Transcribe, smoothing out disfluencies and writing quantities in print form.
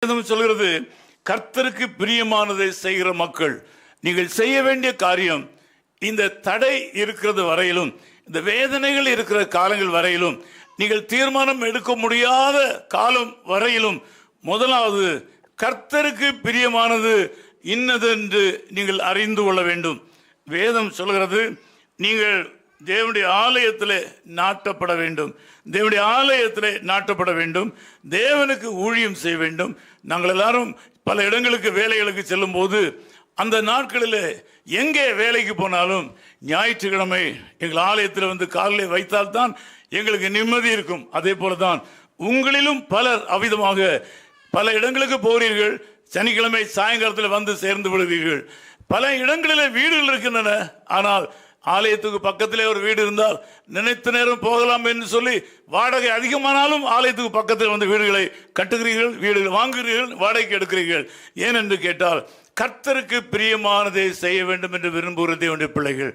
சொல்கிறது, கர்த்தருக்கு பிரியமானதை செய்கிற மக்கள். நீங்கள் செய்ய வேண்டிய காரியம், இந்த தடை இருக்கிறது வரையிலும், இந்த வேதனைகள் இருக்கிற காலங்கள் வரையிலும், நீங்கள் தீர்மானம் எடுக்க முடியாத காலம் வரையிலும், முதலாவது கர்த்தருக்கு பிரியமானது இன்னது என்று நீங்கள் அறிந்து கொள்ள வேண்டும். வேதம் சொல்கிறது, நீங்கள் தேவனுடைய ஆலயத்தில் நாட்டப்பட வேண்டும், தேவனுடைய ஆலயத்தில் நாட்டப்பட வேண்டும், தேவனுக்கு ஊழியம் செய்ய வேண்டும். நாங்கள் எல்லாரும் பல இடங்களுக்கு வேலைகளுக்கு செல்லும் போது, அந்த நாட்களில் எங்கே வேலைக்கு போனாலும் ஞாயிற்றுக்கிழமை எங்கள் ஆலயத்தில் வந்து காலில் வைத்தால்தான் எங்களுக்கு நிம்மதி இருக்கும். அதே போல தான் உங்களிலும் பலர் அவ்விதமாக பல இடங்களுக்கு போகிறீர்கள், சனிக்கிழமை சாயங்காலத்தில் வந்து சேர்ந்து விடுவீர்கள். பல இடங்களில் வீடுகள் இருக்கின்றன, ஆனால் ஆலயத்துக்கு பக்கத்திலே ஒரு வீடு இருந்தால் நினைத்த நேரம் போகலாம் என்று சொல்லி வாடகை அதிகமானாலும் ஆலயத்துக்கு பக்கத்தில் வந்து வீடுகளை கட்டுகிறீர்கள், வீடுகள் வாங்குகிறீர்கள், வாடகைக்கு எடுக்கிறீர்கள். ஏனென்று கேட்டால், கர்த்தருக்கு பிரியமானதை செய்ய வேண்டும் என்று விரும்புகிற தேவனுடைய பிள்ளைகள்.